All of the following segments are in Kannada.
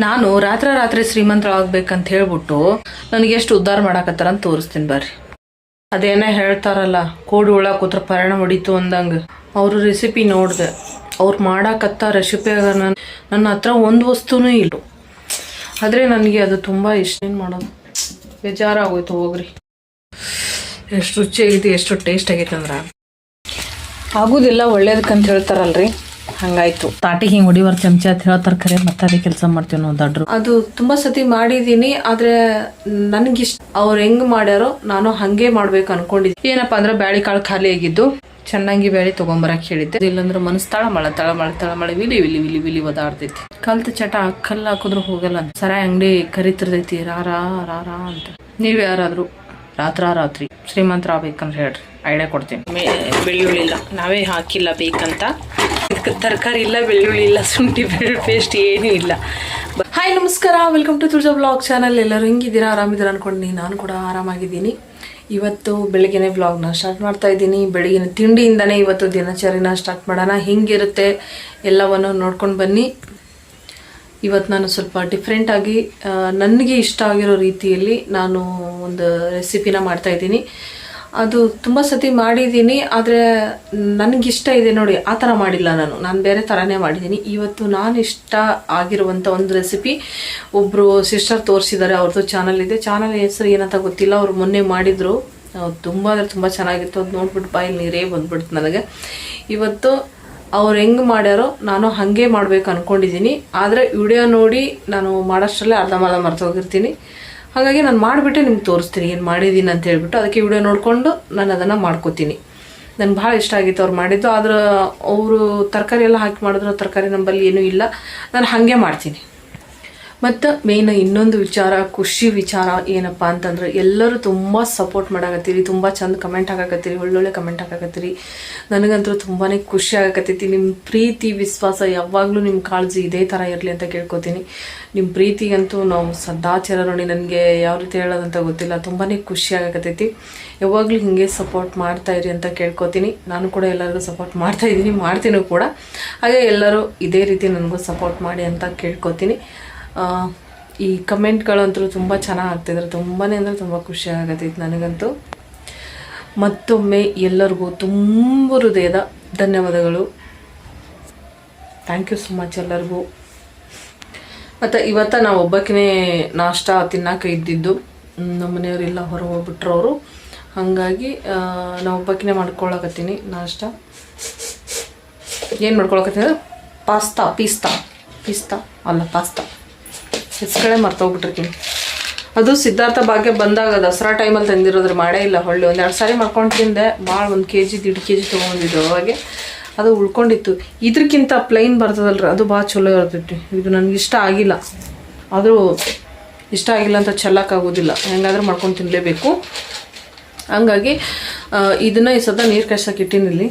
ನಾನು ರಾತ್ರಿ ಶ್ರೀಮಂತರಾಗಬೇಕಂತ ಹೇಳ್ಬಿಟ್ಟು ನನಗೆ ಎಷ್ಟು ಉದ್ಧಾರ ಮಾಡಾಕತ್ತಾರ ಅಂತ ತೋರಿಸ್ತೀನಿ ಬರ್ರಿ. ಅದೇನೇ ಹೇಳ್ತಾರಲ್ಲ, ಕೋಡಿ ಹುಳ ಕೂತ್ರ ಪರಿಣ ಹೊಡಿತು ಅಂದಂಗೆ ಅವರು ರೆಸಿಪಿ ನೋಡಿದೆ. ಅವ್ರು ಮಾಡಾಕತ್ತ ರೆಸಿಪಿಯಾಗ ನನ್ನ ಹತ್ರ ಒಂದು ವಸ್ತುನೂ ಇಲ್ಲ. ಆದರೆ ನನಗೆ ಅದು ತುಂಬ ಇಷ್ಟ. ಏನು ಮಾಡೋದು, ಬೇಜಾರಾಗೋಯ್ತು. ಹೋಗ್ರಿ, ಎಷ್ಟು ರುಚಿಯಾಗೈತಿ, ಎಷ್ಟು ಟೇಸ್ಟ್ ಆಗೈತೆ ಅಂದ್ರೆ ಆಗೋದಿಲ್ಲ ಒಳ್ಳೇದಕ್ಕಂತ ಹೇಳ್ತಾರಲ್ರಿ, ಹಂಗಾಯ್ತು. ತಾಟಿಗೆ ಹಿಂಗೆ ಹೊಡಿವಾರ ಚಮಚ ಅಂತ ಹೇಳ್ತಾರೆ ಖರೆ, ಮತ್ತೆ ಅದೇ ಕೆಲಸ ಮಾಡ್ತೀವಿ ನಾವು ದಡ್ರು. ಅದು ತುಂಬಾ ಸತಿ ಮಾಡಿದೀನಿ, ಆದ್ರೆ ನನ್ಗಿಷ್ಟ. ಅವ್ರು ಹೆಂಗ್ ಮಾಡ್ಯಾರೋ ನಾನು ಹಂಗೆ ಮಾಡ್ಬೇಕು ಅನ್ಕೊಂಡಿದ್ದೆ. ಏನಪ್ಪಾ ಅಂದ್ರೆ ಬ್ಯಾಳಿ ಕಾಳು ಖಾಲಿ ಆಗಿದ್ದು, ಚೆನ್ನಾಗಿ ಬ್ಯಾಳಿ ತಗೊಂಬರಕ್ ಹೇಳಿದ್ದೆ. ಇಲ್ಲಾಂದ್ರೆ ಮನಸ್ಸು ತಳಮಳ ವಿಲಿ ವಿಲಿ ವಿಲಿ ವಿಲಿ ಒದಾಡ್ತೈತಿ. ಕಲ್ತ ಚಟ ಕಲ್ಲು ಹಾಕಿದ್ರು ಹೋಗಲ್ಲ. ಸರಾಯಿ ಅಂಗಡಿ ಕರಿತಿರ್ತೈತಿ ರಾರಾ ರಾರಾ ಅಂತ. ನೀವ್ ಯಾರಾದ್ರೂ ರಾತ್ರಿ ಶ್ರೀಮಂತರ ಆಗ್ಬೇಕಂತ ಹೇಳ್ರಿ, ಐಡಿಯಾ ಕೊಡ್ತೀನಿ. ಬೆಳ್ಳುಳ್ಳಿ ಇಲ್ಲ, ನಾವೇ ಹಾಕಿಲ್ಲ ಬೇಕಂತ. ತರಕಾರಿ ಇಲ್ಲ, ಬೆಳ್ಳುಳ್ಳಿ ಇಲ್ಲ, ಶುಂಠಿ ಬೆಳ್ಳುಳ್ಳಿ ಪೇಸ್ಟ್ ಏನೂ ಇಲ್ಲ. ಹಾಯ್ ನಮಸ್ಕಾರ, welcome to Tulaja blog channel. ಎಲ್ಲರೂ ಹೆಂಗಿದ್ದೀರಾ, ಆರಾಮಿದ್ದೀರಾ ಅನ್ಕೊಂಡು ನಾನು ಕೂಡ ಆರಾಮಾಗಿದ್ದೀನಿ. ಇವತ್ತು ಬೆಳಗ್ಗೆನೇ ವ್ಲಾಗ್ನ ಸ್ಟಾರ್ಟ್ ಮಾಡ್ತಾ ಇದ್ದೀನಿ. ಬೆಳಗಿನ ತಿಂಡಿಯಿಂದನೇ ಇವತ್ತು ದಿನಚರಿನ ಸ್ಟಾರ್ಟ್ ಮಾಡೋಣ. ಹಿಂಗಿರುತ್ತೆ ಎಲ್ಲವನ್ನು ನೋಡ್ಕೊಂಡು ಬನ್ನಿ. ಇವತ್ತು ನಾನು ಸ್ವಲ್ಪ ಡಿಫ್ರೆಂಟಾಗಿ ನನಗೆ ಇಷ್ಟ ಆಗಿರೋ ರೀತಿಯಲ್ಲಿ ನಾನು ಒಂದು ರೆಸಿಪಿನ ಮಾಡ್ತಾಯಿದ್ದೀನಿ. ಅದು ತುಂಬ ಸತಿ ಮಾಡಿದ್ದೀನಿ, ಆದರೆ ನನಗಿಷ್ಟ ಇದೆ ನೋಡಿ, ಆ ಥರ ಮಾಡಿಲ್ಲ. ನಾನು ಬೇರೆ ಥರನೇ ಮಾಡಿದ್ದೀನಿ. ಇವತ್ತು ನಾನು ಇಷ್ಟ ಆಗಿರುವಂಥ ಒಂದು ರೆಸಿಪಿ ಒಬ್ಬರು ಸಿಸ್ಟರ್ ತೋರಿಸಿದ್ದಾರೆ. ಅವ್ರದ್ದು ಚಾನಲ್ ಇದೆ. ಚಾನಲ್ ಹೆಸರು ಏನಂತ ಗೊತ್ತಿಲ್ಲ. ಅವ್ರು ಮೊನ್ನೆ ಮಾಡಿದರು, ತುಂಬ ಅಂದರೆ ತುಂಬ ಚೆನ್ನಾಗಿತ್ತು. ಅದು ನೋಡ್ಬಿಟ್ಟು ಬಾಯಲ್ಲಿ ನೀರೇ ಬಂದ್ಬಿಡ್ತು ನನಗೆ. ಇವತ್ತು ಅವ್ರು ಹೆಂಗೆ ಮಾಡ್ಯಾರೋ ನಾನು ಹಾಗೆ ಮಾಡಬೇಕು ಅಂದ್ಕೊಂಡಿದ್ದೀನಿ. ಆದರೆ ವಿಡಿಯೋ ನೋಡಿ ನಾನು ಮಾಡೋಷ್ಟರಲ್ಲೇ ಅರ್ಧ ಮರ್ತೋಗಿರ್ತೀನಿ. ಹಾಗಾಗಿ ನಾನು ಮಾಡಿಬಿಟ್ಟೆ ನಿಮ್ಗೆ ತೋರಿಸ್ತೀನಿ ಏನು ಮಾಡಿದ್ದೀನಿ ಅಂತ ಹೇಳ್ಬಿಟ್ಟು. ಅದಕ್ಕೆ ವಿಡಿಯೋ ನೋಡಿಕೊಂಡು ನಾನು ಅದನ್ನು ಮಾಡ್ಕೋತೀನಿ. ನನಗೆ ಭಾಳ ಇಷ್ಟ ಆಗಿತ್ತು ಅವ್ರು ಮಾಡಿದ್ದು. ಆದ್ರೆ ಅವರು ತರಕಾರಿ ಎಲ್ಲ ಹಾಕಿ ಮಾಡಿದ್ರು, ತರಕಾರಿ ನಮ್ಮಲ್ಲಿ ಏನೂ ಇಲ್ಲ. ನಾನು ಹಾಗೆ ಮಾಡ್ತೀನಿ. ಮತ್ತು ಮೇಯ್ನ್ ಇನ್ನೊಂದು ವಿಚಾರ, ಖುಷಿ ವಿಚಾರ ಏನಪ್ಪ ಅಂತಂದ್ರೆ, ಎಲ್ಲರೂ ತುಂಬ ಸಪೋರ್ಟ್ ಮಾಡಾಕತ್ತೀರಿ, ತುಂಬ ಚಂದ ಕಮೆಂಟ್ ಹಾಕಾಕತ್ತೀರಿ, ಒಳ್ಳೊಳ್ಳೆ ಕಮೆಂಟ್ ಹಾಕಾಕತ್ತೀರಿ. ನನಗಂತೂ ತುಂಬಾ ಖುಷಿ ಆಗಕತ್ತೈತಿ. ನಿಮ್ಮ ಪ್ರೀತಿ ವಿಶ್ವಾಸ ಯಾವಾಗಲೂ ನಿಮ್ಮ ಕಾಳಜಿ ಇದೇ ಥರ ಇರಲಿ ಅಂತ ಕೇಳ್ಕೊತೀನಿ. ನಿಮ್ಮ ಪ್ರೀತಿಗಂತೂ ನಾವು ಸದಾಚಾರ ನೋಡಿ, ನನಗೆ ಯಾವ ರೀತಿ ಹೇಳೋದಂತ ಗೊತ್ತಿಲ್ಲ. ತುಂಬಾ ಖುಷಿ ಆಗಕತ್ತೈತಿ. ಯಾವಾಗಲೂ ಹೀಗೆ ಸಪೋರ್ಟ್ ಮಾಡ್ತಾಯಿರಿ ಅಂತ ಕೇಳ್ಕೊತೀನಿ. ನಾನು ಕೂಡ ಎಲ್ಲರಿಗೂ ಸಪೋರ್ಟ್ ಮಾಡ್ತಾಯಿದ್ದೀನಿ, ಮಾಡ್ತೀನಿ ಕೂಡ. ಹಾಗೆ ಎಲ್ಲರೂ ಇದೇ ರೀತಿ ನನಗೂ ಸಪೋರ್ಟ್ ಮಾಡಿ ಅಂತ ಕೇಳ್ಕೊತೀನಿ. ಈ ಕಮೆಂಟ್ಗಳಂತೂ ತುಂಬ ಚೆನ್ನಾಗಿ ಆಗ್ತಿದ್ದಾರೆ. ತುಂಬಾ ಅಂದರೆ ತುಂಬ ಖುಷಿ ಆಗತ್ತೈತೆ ನನಗಂತೂ. ಮತ್ತೊಮ್ಮೆ ಎಲ್ಲರಿಗೂ ತುಂಬ ಹೃದಯದ ಧನ್ಯವಾದಗಳು. ಥ್ಯಾಂಕ್ ಯು ಸೊ ಮಚ್ ಎಲ್ಲರಿಗೂ. ಮತ್ತು ಇವತ್ತು ನಾವು ಒಬ್ಬಕ್ಕೇ ನಾಷ್ಟ ತಿನ್ನೋಕೆ ಇದ್ದಿದ್ದು. ನಮ್ಮ ಮನೆಯವರೆಲ್ಲ ಹೊರಗೆ ಹೋಗ್ಬಿಟ್ರು ಅವರು. ಹಾಗಾಗಿ ನಾವು ಒಬ್ಬಕ್ಕೇ ಮಾಡ್ಕೊಳಕತ್ತೀನಿ ನಾಷ್ಟ. ಏನು ಮಾಡ್ಕೊಳಕತ್ತೀನಿ ಅಂದರೆ ಪಿಸ್ತಾ ಅಲ್ಲ ಪಾಸ್ತಾ, ಹೆಸ್ಗಳೇ ಮರ್ತೋಗ್ಬಿಟ್ಟಿರ್ತೀನಿ. ಅದು ಸಿದ್ಧಾರ್ಥ ಭಾಗ್ಯ ಬಂದಾಗ ದಸರಾ ಟೈಮಲ್ಲಿ ತಂದಿರೋದ್ರ ಮಾಡೇ ಇಲ್ಲ. ಹೊಳ್ಳಿ 1-2 ಸಾರಿ ಮಾಡ್ಕೊಂಡು ತಿಂದೆ. ಭಾಳ 1 kg 1.5 kg ತೊಗೊಂಡಿದ್ದು. ಅವಾಗೆ ಅದು ಉಳ್ಕೊಂಡಿತ್ತು. ಇದಕ್ಕಿಂತ ಪ್ಲೈನ್ ಬರ್ತದಲ್ರಿ, ಅದು ಭಾಳ ಚಲೋ ಇರ್ತೈತಿ. ಇದು ನನಗೆ ಇಷ್ಟ ಆಗಿಲ್ಲ. ಆದರೂ ಇಷ್ಟ ಆಗಿಲ್ಲ ಅಂತ ಚೆಲ್ಲಕ್ಕಾಗೋದಿಲ್ಲ, ಹೆಂಗಾದ್ರೂ ಮಾಡ್ಕೊಂಡು ತಿನ್ನಲೇಬೇಕು. ಹಂಗಾಗಿ ಇದನ್ನು ಈ ಸದ ನೀರು ಕಾಯ್ಸಕ್ಕೆ ಇಟ್ಟಿನಿಲ್ಲಿ.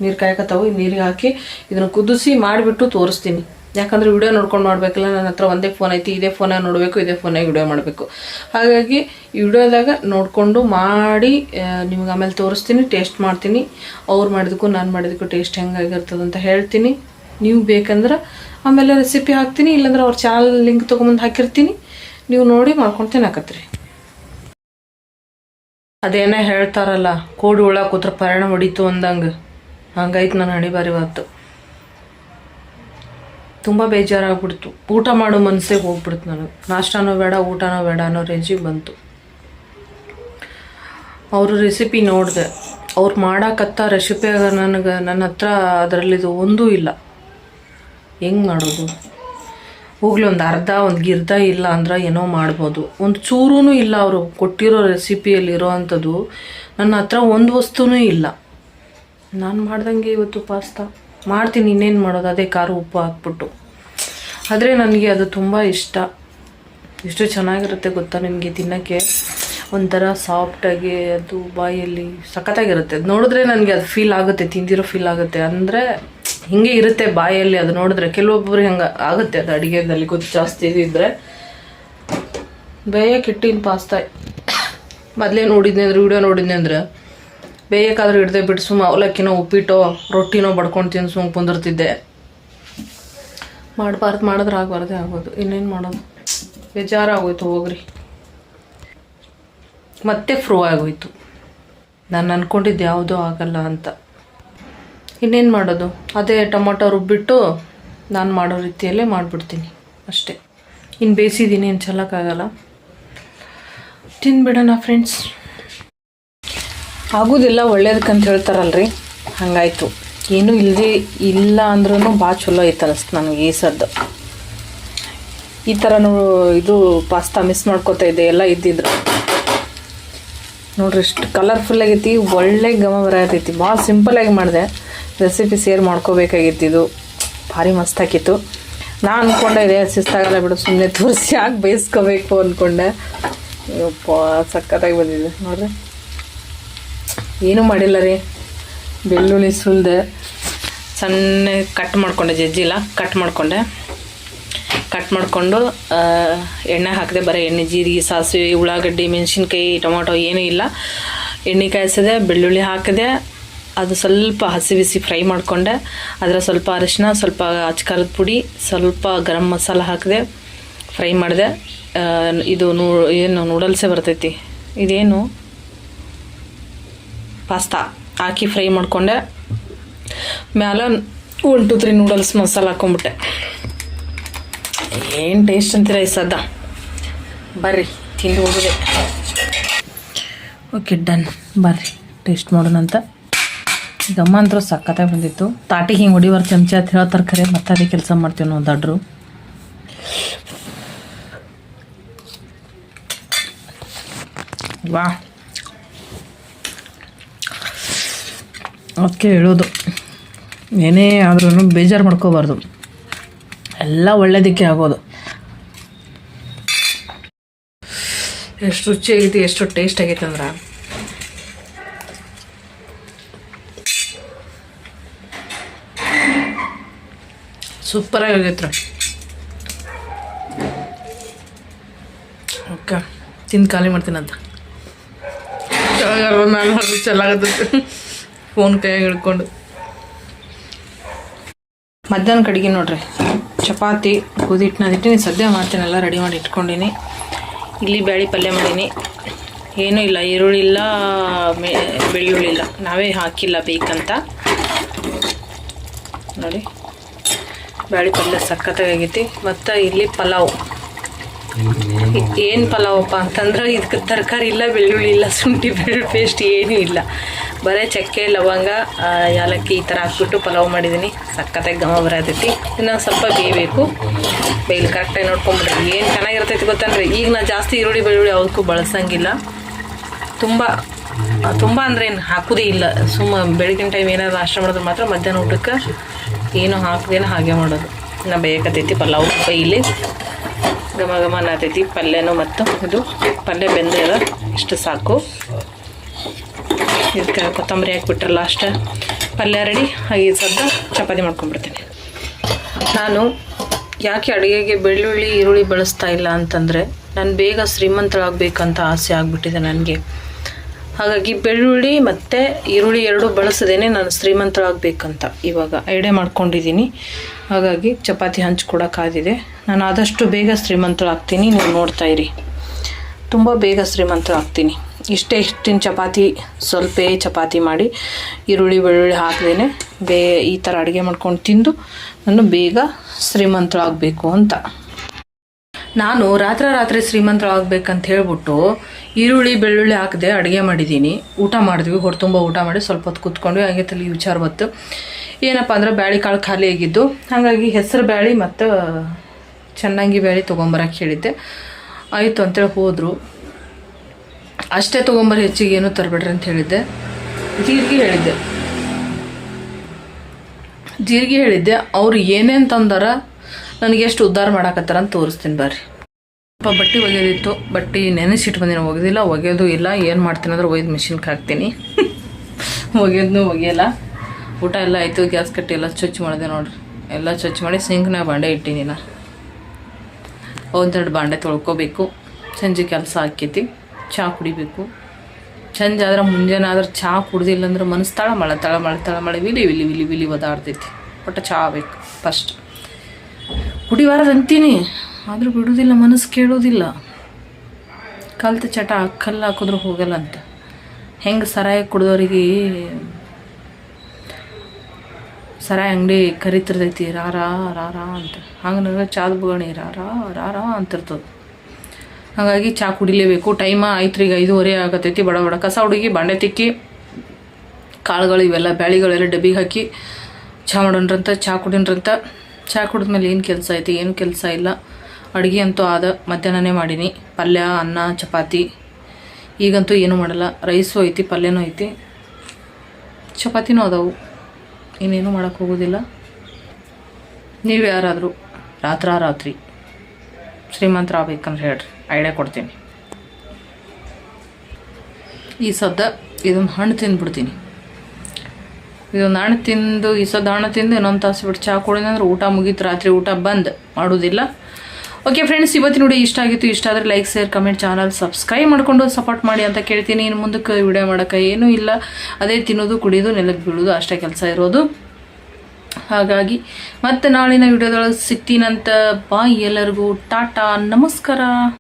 ನೀರು ಕಾಯಕತ್ತಾವು. ನೀರಿಗೆ ಹಾಕಿ ಇದನ್ನು ಕುದಿಸಿ ಮಾಡಿಬಿಟ್ಟು ತೋರಿಸ್ತೀನಿ. ಯಾಕಂದರೆ ವಿಡಿಯೋ ನೋಡ್ಕೊಂಡು ಮಾಡಬೇಕಲ್ಲ. ನನ್ನ ಹತ್ರ ಒಂದೇ ಫೋನ್ ಐತಿ, ಇದೇ ಫೋನಾಗ ನೋಡಬೇಕು, ಇದೇ ಫೋನಾಗ ವಿಡಿಯೋ ಮಾಡಬೇಕು. ಹಾಗಾಗಿ ಈ ವಿಡಿಯೋದಾಗ ನೋಡಿಕೊಂಡು ಮಾಡಿ ನಿಮ್ಗೆ ಆಮೇಲೆ ತೋರಿಸ್ತೀನಿ, ಟೇಸ್ಟ್ ಮಾಡ್ತೀನಿ. ಅವ್ರು ಮಾಡಿದಕ್ಕೂ ನಾನು ಮಾಡಿದಕ್ಕೂ ಟೇಸ್ಟ್ ಹೆಂಗಾಗಿರ್ತದೆ ಅಂತ ಹೇಳ್ತೀನಿ. ನೀವು ಬೇಕಂದ್ರೆ ಆಮೇಲೆ ರೆಸಿಪಿ ಹಾಕ್ತೀನಿ, ಇಲ್ಲಾಂದ್ರೆ ಅವ್ರ ಚಾನಲ್ ಲಿಂಕ್ ತೊಗೊಂಬಂದು ಹಾಕಿರ್ತೀನಿ. ನೀವು ನೋಡಿ ಮಾಡ್ಕೊಂಡು ತಿನ್ನಕತ್ರಿ. ಅದೇನೇ ಹೇಳ್ತಾರಲ್ಲ, ಕೋಡಿ ಹುಳ ಕೂತ್ರ ಪರಿಣ ಹೊಡಿತು ಅಂದಂಗೆ ಹಂಗಾಯ್ತು ನಾನು ಹಣೆ ಬಾರಿ ಇವತ್ತು. ತುಂಬ ಬೇಜಾರಾಗ್ಬಿಡ್ತು. ಊಟ ಮಾಡೋ ಮನಸ್ಸೇ ಹೋಗ್ಬಿಡ್ತು ನನಗೆ. ನಾಷ್ಟನೂ ಬೇಡ, ಊಟನೂ ಬೇಡ ಅನ್ನೋ ರೇಂಜಿಗೆ ಬಂತು. ಅವರು ರೆಸಿಪಿ ನೋಡಿದೆ. ಅವ್ರು ಮಾಡಾಕತ್ತ ರೆಸಿಪಿಯಾಗ ನನ್ನ ಹತ್ರ ಅದರಲ್ಲಿದು ಒಂದೂ ಇಲ್ಲ. ಹೆಂಗೆ ಮಾಡೋದು? ಹೋಗ್ಲಿ, ಒಂದು ಅರ್ಧ ಒಂದು ಗಿರ್ದ ಇಲ್ಲ ಅಂದ್ರೆ ಏನೋ ಮಾಡ್ಬೋದು. ಒಂದು ಚೂರೂ ಇಲ್ಲ ಅವರು ಕೊಟ್ಟಿರೋ ರೆಸಿಪಿಯಲ್ಲಿ ಇರೋ ಅಂಥದ್ದು. ನನ್ನ ಹತ್ರ ಒಂದು ವಸ್ತುನೂ ಇಲ್ಲ. ನಾನು ಮಾಡ್ದಂಗೆ ಇವತ್ತು ಪಾಸ್ತಾ ಮಾಡ್ತೀನಿ. ಇನ್ನೇನು ಮಾಡೋದು, ಅದೇ ಖಾರ ಉಪ್ಪು ಹಾಕ್ಬಿಟ್ಟು. ಆದರೆ ನನಗೆ ಅದು ತುಂಬ ಇಷ್ಟ. ಎಷ್ಟು ಚೆನ್ನಾಗಿರುತ್ತೆ ಗೊತ್ತಾ ನಿಮಗೆ ತಿನ್ನೋಕ್ಕೆ. ಒಂಥರ ಸಾಫ್ಟಾಗಿ ಅದು ಬಾಯಲ್ಲಿ ಸಖತ್ತಾಗಿರುತ್ತೆ. ಅದು ನೋಡಿದ್ರೆ ನನಗೆ ಅದು ಫೀಲ್ ಆಗುತ್ತೆ, ತಿಂದಿರೋ ಫೀಲ್ ಆಗುತ್ತೆ. ಅಂದರೆ ಹಿಂಗೆ ಇರುತ್ತೆ ಬಾಯಲ್ಲಿ ಅದು ನೋಡಿದ್ರೆ. ಕೆಲವೊಬ್ಬರಿಗೆ ಹಂಗೆ ಆಗುತ್ತೆ ಅದು ಅಡುಗೆದಲ್ಲಿ ಗೊತ್ತು ಜಾಸ್ತಿ ಇದ್ದಿದ್ರೆ. ಬೇಯಕ್ಕೆ ಇಟ್ಟಿನ ಪಾಸ್ತಾ ಮೊದಲೇ ನೋಡಿದ್ನಿ ಅಂದ್ರೆ, ವಿಡಿಯೋ ನೋಡಿದ್ನಿ ಅಂದ್ರೆ ಬೇಯಕ್ಕಾದ್ರೂ ಹಿಡ್ದೆ ಬಿಟ್ಟು ಅವಲಕ್ಕಿನೋ ಉಪ್ಪಿಟ್ಟೋ ರೊಟ್ಟಿನೋ ಬಡ್ಕೊಂಡು ತಿಂದು ಕುಂದಿರ್ತಿದ್ದೆ. ಮಾಡಬಾರ್ದು ಮಾಡಿದ್ರೆ ಆಗಬಾರ್ದೇ ಆಗೋದು. ಇನ್ನೇನು ಮಾಡೋದು, ಬೇಜಾರಾಗೋಯ್ತು ಹೋಗ್ರಿ. ಮತ್ತೆ ಫ್ರೂ ಆಗೋಯ್ತು. ನಾನು ಅಂದ್ಕೊಂಡಿದ್ದು ಯಾವುದೂ ಆಗಲ್ಲ ಅಂತ. ಇನ್ನೇನು ಮಾಡೋದು, ಅದೇ ಟೊಮೊಟೊ ರುಬ್ಬಿಟ್ಟು ನಾನು ಮಾಡೋ ರೀತಿಯಲ್ಲೇ ಮಾಡಿಬಿಡ್ತೀನಿ ಅಷ್ಟೇ. ಇನ್ನು ಬೇಯಿಸಿದ್ದೀನಿ, ಏನು ಚೆಲ್ಲಕ್ಕಾಗಲ್ಲ. ತಿಂದ್ಬಿಡೋಣ ಫ್ರೆಂಡ್ಸ್. ಆಗೋದಿಲ್ಲ ಒಳ್ಳೇದಕ್ಕಂತ ಹೇಳ್ತಾರಲ್ರಿ, ಹಾಗಾಯಿತು. ಏನೂ ಇಲ್ಲ ಅಂದ್ರೂ ಭಾಳ ಚಲೋ ಐತೆ ಅನ್ನಿಸ್ತು ನನಗೆ ಈ ಸದ್ದು. ಈ ಥರನೂ ಇದು ಪಾಸ್ತಾ ಮಿಸ್ ಮಾಡ್ಕೋತಾ ಇದ್ದೆ ಎಲ್ಲ ಇದ್ದಿದ್ರು. ನೋಡ್ರಿ ಎಷ್ಟು ಕಲರ್ಫುಲ್ ಆಗೈತಿ, ಒಳ್ಳೆ ಘಮ ಬರತೈತಿ. ಭಾಳ ಸಿಂಪಲಾಗಿ ಮಾಡಿದೆ. ರೆಸಿಪಿ ಶೇರ್ ಮಾಡ್ಕೋಬೇಕಾಗಿತ್ತು. ಭಾರಿ ಮಸ್ತ್ ಹಾಕಿತ್ತು. ನಾನು ಅಂದ್ಕೊಂಡೆ ಇದೆ ಶಿಸ್ತಾಗಲ್ಲ ಬಿಡು, ಸುಮ್ಮನೆ ತೋರಿಸಿ ಯಾಕೆ ಬೇಯಿಸ್ಕೋಬೇಕು ಅಂದ್ಕೊಂಡೆ. ಯಪ್ಪ ಸಖತ್ತಾಗಿ ಬಂದಿದೆ ನೋಡ್ರಿ. ಏನೂ ಮಾಡಿಲ್ಲ ರೀ, ಬೆಳ್ಳುಳ್ಳಿ ಸುಲಿದೆ ಸಣ್ಣ ಕಟ್ ಮಾಡಿಕೊಂಡೆ, ಜಜ್ಜಿಲ್ಲ ಕಟ್ ಮಾಡಿಕೊಂಡು ಎಣ್ಣೆ ಹಾಕಿದೆ. ಬರೀ ಎಣ್ಣೆ, ಜೀರಿಗೆ, ಸಾಸಿವೆ, ಉಳ್ಳಾಗಡ್ಡಿ, ಮೆಣಸಿನ್ಕಾಯಿ, ಟೊಮೊಟೊ ಏನೂ ಇಲ್ಲ. ಎಣ್ಣೆ ಕಾಯಿಸಿದೆ, ಬೆಳ್ಳುಳ್ಳಿ ಹಾಕಿದೆ. ಅದು ಸ್ವಲ್ಪ ಹಸಿ ಬಿಸಿ ಫ್ರೈ ಮಾಡಿಕೊಂಡೆ. ಅದರ ಸ್ವಲ್ಪ ಅರಿಶಿನ, ಸ್ವಲ್ಪ ಅಚ್ಕಾರದ ಪುಡಿ, ಸ್ವಲ್ಪ ಗರಂ ಮಸಾಲ ಹಾಕಿದೆ, ಫ್ರೈ ಮಾಡಿದೆ. ಇದು ಏನು ನೂಡಲ್ಸೇ ಬರ್ತೈತಿ, ಇದೇನು ಪಾಸ್ತಾ ಹಾಕಿ ಫ್ರೈ ಮಾಡಿಕೊಂಡೆ. ಮ್ಯಾಲೆ 1 2 3 ನೂಡಲ್ಸ್ ಮಸಾಲ ಹಾಕ್ಕೊಂಬಿಟ್ಟೆ. ಏನು ಟೇಸ್ಟ್ ಅಂತೀರ ಈ ಸದ್ದ. ಬರ್ರಿ ತಿಂದು ಹೋಗಿದೆ. ಓಕೆ ಡನ್, ಬರ್ರಿ ಟೇಸ್ಟ್ ಮಾಡೋಣ ಅಂತ. ಗಮ್ಮ ಅಂತೂ ಸಖತ್ತಾಗಿ ಬಂದಿತ್ತು. ತಾಟಿಗೆ ಹಿಂಗೆ ಹೊಡಿವಾರ ಚಮಚ ಅಂತ ಹೇಳ್ತಾರೆ ಖರೆ, ಮತ್ತೆ ಅದೇ ಕೆಲಸ ಮಾಡ್ತೀವಿ ನಾವು ದಡ್ರು. ವಾ, ಅದಕ್ಕೆ ಹೇಳೋದು, ಏನೇ ಆದ್ರೂ ಬೇಜಾರು ಮಾಡ್ಕೋಬಾರ್ದು, ಎಲ್ಲ ಒಳ್ಳೇದಕ್ಕೆ ಆಗೋದು. ಎಷ್ಟು ರುಚಿಯಾಗೈತಿ, ಎಷ್ಟು ಟೇಸ್ಟ್ ಆಗೈತೆ ಅಂದ್ರೆ ಸೂಪರಾಗಿ ಆಗೈತ್ರ. ಓಕೆ, ತಿಂದು ಖಾಲಿ ಮಾಡ್ತೀನಂತ. ಚೆನ್ನಾಗತ್ತೆ ಫೋನ್ ಕೈಯಾಗಿ ಹಿಡ್ಕೊಂಡು. ಮಧ್ಯಾಹ್ನ ಕಡೆಗೆ ನೋಡ್ರಿ, ಚಪಾತಿ ಕುದಿಟ್ಟು ಸದ್ಯ ಮಾಡ್ತೀನೆಲ್ಲ ರೆಡಿ ಮಾಡಿ ಇಟ್ಕೊಂಡೀನಿ. ಇಲ್ಲಿ ಬ್ಯಾಳಿ ಪಲ್ಯ ಮಾಡೀನಿ. ಏನೂ ಇಲ್ಲ, ಈರುಳ್ಳಿ ಇಲ್ಲ, ಬೆಳ್ಳುಳ್ಳಿ ಇಲ್ಲ, ನಾವೇ ಹಾಕಿಲ್ಲ ಬೇಕಂತ. ನೋಡಿ ಬ್ಯಾಳಿ ಪಲ್ಯ ಸಖತ್ತಾಗೈತಿ. ಮತ್ತು ಇಲ್ಲಿ ಪಲಾವ್. ಏನು ಪಲಾವಪ್ಪ ಅಂತಂದ್ರೆ ಇದಕ್ಕೆ ತರಕಾರಿ ಇಲ್ಲ, ಬೆಳ್ಳುಳ್ಳಿ ಇಲ್ಲ, ಶುಂಠಿ ಬೆಳ್ಳುಳ್ಳಿ ಪೇಸ್ಟ್ ಏನೂ ಇಲ್ಲ. ಬರೀ ಚಕ್ಕೆ, ಲವಂಗ, ಯಾಲಕ್ಕಿ ಈ ಥರ ಹಾಕ್ಬಿಟ್ಟು ಪಲಾವ್ ಮಾಡಿದ್ದೀನಿ. ಸಖತ್ತಾಗಿ ಘಮ ಬರತೈತಿ. ಇನ್ನು ಸ್ವಲ್ಪ ಬೇಯಬೇಕು. ಬೇಯ್ಲಿ ಕರೆಕ್ಟಾಗಿ ನೋಡ್ಕೊಂಬಿಡ್ರಿ. ಏನು ಚೆನ್ನಾಗಿರ್ತೈತಿ ಗೊತ್ತಂದ್ರೆ, ಈಗ ನಾನು ಜಾಸ್ತಿ ಈರುಳ್ಳಿ ಬೆಳ್ಳುಳ್ಳಿ ಯಾವುದಕ್ಕೂ ಬಳಸಂಗಿಲ್ಲ. ತುಂಬ ಅಂದರೆ ಏನು ಹಾಕೋದೇ ಇಲ್ಲ. ಬೆಳಗಿನ ಟೈಮ್ ಏನಾದ್ರು ನಾಷ್ಟ ಮಾಡಿದ್ರೆ ಮಾತ್ರ ಮಧ್ಯಾಹ್ನ ಊಟಕ್ಕೆ ಏನು ಹಾಕ್ದೇನೋ ಹಾಗೆ ಮಾಡೋದು. ಇನ್ನು ಬೇಯಕತ್ತೈತಿ ಪಲಾವ್. ಬೇಯಲಿ, ಘಮ ಘಮ ಅನ್ನತೈತಿ ಪಲ್ಯನೂ. ಮತ್ತು ಇದು ಪಲ್ಯ ಬೆಂದಿಲ್ಲ, ಇಷ್ಟು ಸಾಕು. ಇದಕ್ಕೆ ಕೊತ್ತಂಬರಿ ಹಾಕ್ಬಿಟ್ರೆ ಲಾಸ್ಟ್ ಪಲ್ಯ ರೆಡಿ. ಹಾಗೆ ಸದ್ದ ಚಪಾತಿ ಮಾಡ್ಕೊಂಡ್ಬಿಡ್ತೀನಿ. ನಾನು ಯಾಕೆ ಅಡುಗೆಗೆ ಬೆಳ್ಳುಳ್ಳಿ ಈರುಳ್ಳಿ ಬಳಸ್ತಾ ಇಲ್ಲ ಅಂತಂದರೆ, ನಾನು ಬೇಗ ಶ್ರೀಮಂತಳಾಗಬೇಕಂತ ಆಸೆ ಆಗಿಬಿಟ್ಟಿದೆ ನನಗೆ. ಹಾಗಾಗಿ ಬೆಳ್ಳುಳ್ಳಿ ಮತ್ತು ಈರುಳ್ಳಿ ಎರಡೂ ಬಳಸದೇನೆ ನಾನು ಶ್ರೀಮಂತಳಾಗಬೇಕಂತ ಇವಾಗ ಐಡಿಯಾ ಮಾಡ್ಕೊಂಡಿದ್ದೀನಿ. ಹಾಗಾಗಿ ಚಪಾತಿ ಹಂಚ್ಕೊಡೋಕ್ಕಾಗಿದೆ. ನಾನು ಆದಷ್ಟು ಬೇಗ ಶ್ರೀಮಂತಳಾಗ್ತೀನಿ. ನೀವು ನೋಡ್ತಾ ಇರಿ, ತುಂಬ ಬೇಗ ಶ್ರೀಮಂತಳಾಗ್ತೀನಿ. ಇಷ್ಟಿನ ಚಪಾತಿ, ಸ್ವಲ್ಪ ಚಪಾತಿ ಮಾಡಿ ಈರುಳ್ಳಿ ಬೆಳ್ಳುಳ್ಳಿ ಹಾಕ್ದೇನೆ ಈ ಥರ ಅಡುಗೆ ಮಾಡ್ಕೊಂಡು ತಿಂದು ನಾನು ಬೇಗ ಶ್ರೀಮಂತಳಾಗಬೇಕು ಅಂತ. ನಾನು ರಾತ್ರಿ ಶ್ರೀಮಂತಳಾಗಬೇಕಂತ ಹೇಳ್ಬಿಟ್ಟು ಈರುಳ್ಳಿ ಬೆಳ್ಳುಳ್ಳಿ ಹಾಕದೆ ಅಡುಗೆ ಮಾಡಿದ್ದೀನಿ. ಊಟ ಮಾಡಿದ್ವಿ, ಹೊಟ್ಟೆ ತುಂಬ ಊಟ ಮಾಡಿ ಸ್ವಲ್ಪ ಹೊತ್ತು ಕೂತ್ಕೊಂಡ್ವಿ. ಹಾಗೆ ತಲೆ ವಿಚಾರ ಬಂತು, ಏನಪ್ಪ ಅಂದ್ರೆ ಬ್ಯಾಳಿ ಕಾಳು ಖಾಲಿ ಆಗಿದ್ದು. ಹಾಗಾಗಿ ಹೆಸರು ಬ್ಯಾಳಿ ಮತ್ತು ಚೆನ್ನಾಗಿ ಬ್ಯಾಳಿ ತೊಗೊಂಬರಕ್ಕೆ ಹೇಳಿದ್ದೆ. ಆಯಿತು ಅಂತೇಳಿ ಹೋದರು. ಅಷ್ಟೇ ತೊಗೊಂಬರಿ, ಹೆಚ್ಚಿಗೆ ಏನೂ ತರಬೇಡ್ರಿ ಅಂತ ಹೇಳಿದ್ದೆ. ಜೀರಿಗೆ ಹೇಳಿದ್ದೆ. ಅವ್ರು ಏನೇನು ತಂದಾರ, ನನಗೆ ಎಷ್ಟು ಉದ್ಧಾರ ಮಾಡಾಕತ್ತಾರ ಅಂತ ತೋರಿಸ್ತೀನಿ ಬರ್ರಿ. ಸ್ವಲ್ಪ ಬಟ್ಟೆ ಒಗೆಯೋದಿತ್ತು, ಬಟ್ಟೆ ನೆನೆಸಿಟ್ಟು ಬಂದಿನ, ಒಗೆದಿಲ್ಲ, ಒಗೆಯೋದು ಇಲ್ಲ. ಏನು ಮಾಡ್ತೀನಿ ಅಂದ್ರೆ ಒಯ್ದು ಮಿಷಿನ್ಗೆ ಹಾಕ್ತೀನಿ. ಒಗೆಯೋದನ್ನೂ ಒಗೆಯಲ್ಲ. ಊಟ ಎಲ್ಲ ಆಯಿತು, ಗ್ಯಾಸ್ ಕಟ್ಟಿ ಎಲ್ಲ ಸ್ವಚ್ಛ ಮಾಡಿದೆ ನೋಡ್ರಿ. ಎಲ್ಲ ಸ್ವಚ್ಛ ಮಾಡಿ ಸಿಂಕ್ನಾಗ ಬಾಂಡೆ ಇಟ್ಟೀನಿ. ನಾನು ಒಂದೆರಡು ಬಾಂಡೆ ತೊಳ್ಕೊಬೇಕು. ಸಂಜೆ ಕೆಲಸ ಆಕೈತಿ. ಚಹಾ ಕುಡಿಬೇಕು. ಸಂಜೆ ಆದ್ರೆ, ಮುಂಜಾನೆ ಆದ್ರೆ ಚಹಾ ಕುಡ್ದಿಲ್ಲ ಅಂದ್ರೆ ಮನಸ್ಸು ತಳಮಳ ವಿಲಿ ವಿಲಿ ವಿಲಿ ವಿಲಿ ಒದಾಡ್ತೈತಿ. ಒಟ್ಟು ಚಹಾ ಬೇಕು ಫಸ್ಟ್. ಕುಡಿಬಾರದು ಅಂತೀನಿ, ಆದರೂ ಬಿಡೋದಿಲ್ಲ, ಮನಸ್ಸು ಕೇಳೋದಿಲ್ಲ. ಕಲ್ತು ಚಟ ಕಲ್ಲು ಹಾಕಿದ್ರು ಹೋಗಲ್ಲ ಅಂತ. ಹೆಂಗೆ ಸರಾಯಿ ಕುಡಿದವ್ರಿಗೆ ಸರಾಯಿ ಅಂಗಡಿ ಕರಿತಿರ್ತೈತಿ ರಾರಾ ರಾರಾ ಅಂತ, ಹಂಗೆ ನನಗೆ ಚಾದ ಬಗಣಿ ರಾರಾ ರಾರಾ ಅಂತಿರ್ತದೆ. ಹಾಗಾಗಿ ಚಹಾ ಕುಡಿಲೇಬೇಕು. ಟೈಮ ಆಯ್ತು ಈಗ 5:30 ಆಗತೈತಿ. ಬಡ ಬಡ ಕಸ ಹುಡುಗಿ, ಬಾಂಡೆ ತಿಕ್ಕಿ, ಕಾಳುಗಳು ಇವೆಲ್ಲ ಬ್ಯಾಳಿಗಳೆಲ್ಲ ಡಬ್ಬಿಗೆ ಹಾಕಿ ಚಹಾ ಮಾಡೋಣ್ರಂತ, ಚಹಾ ಕುಡಿನ್ರಂತ. ಚಹಾ ಕುಡಿದ್ಮೇಲೆ ಏನು ಕೆಲಸ ಐತಿ? ಏನು ಕೆಲಸ ಇಲ್ಲ. ಅಡುಗೆ ಅಂತೂ ಆದ, ಮಧ್ಯಾಹ್ನನೇ ಮಾಡೀನಿ. ಪಲ್ಯ, ಅನ್ನ, ಚಪಾತಿ. ಈಗಂತೂ ಏನೂ ಮಾಡಲ್ಲ. ರೈಸು ಐತಿ, ಪಲ್ಯನೂ ಐತಿ, ಚಪಾತಿನೂ ಅದಾವು. ಇನ್ನೇನು ಮಾಡೋಕ್ಕೆ ಹೋಗೋದಿಲ್ಲ. ನೀವು ಯಾರಾದರೂ ರಾತ್ರಿ ಶ್ರೀಮಂತರ ಆಗ್ಬೇಕಂದ್ರೆ ಹೇಳ್ರಿ, ಐಡಿಯಾ ಕೊಡ್ತೀನಿ. ಈ ಸದ್ದ ಇದೊಂದು ಹಣ್ಣು ತಿಂದ್ಬಿಡ್ತೀನಿ. ಇದೊಂದು ಹಣ್ಣು ತಿಂದು, ಈ ಸದ್ದ ಹಣ್ಣು ತಿಂದು ಇನ್ನೊಂದು ತಾಸು ಬಿಟ್ಟು ಚಹಾ ಕುಡಿದಂದ್ರೆ ಊಟ ಮುಗೀತು. ರಾತ್ರಿ ಊಟ ಬಂದ್ ಮಾಡೋದಿಲ್ಲ. ಓಕೆ ಫ್ರೆಂಡ್ಸ್, ಇವತ್ತಿನ ವಿಡಿಯೋ ಇಷ್ಟ ಆಗಿತ್ತು. ಇಷ್ಟ ಆದರೆ like, share, comment, channel subscribe ಮಾಡ್ಕೊಂಡು ಸಪೋರ್ಟ್ ಮಾಡಿ ಅಂತ ಕೇಳ್ತೀನಿ. ಇನ್ನು ಮುಂದಕ್ಕೆ ವಿಡಿಯೋ ಮಾಡೋಕ್ಕೆ ಏನೂ ಇಲ್ಲ. ಅದೇ ತಿನ್ನೋದು, ಕುಡಿಯೋದು, ನೆಲಕ್ಕೆ ಬೀಳೋದು ಅಷ್ಟೇ ಕೆಲಸ ಇರೋದು. ಹಾಗಾಗಿ ಮತ್ತೆ ನಾಳಿನ ವಿಡಿಯೋದೊಳಗೆ ಸಿಗ್ತೀನಂತ. ಬಾಯ್ ಎಲ್ಲರಿಗೂ. ಟಾಟಾ, ನಮಸ್ಕಾರ.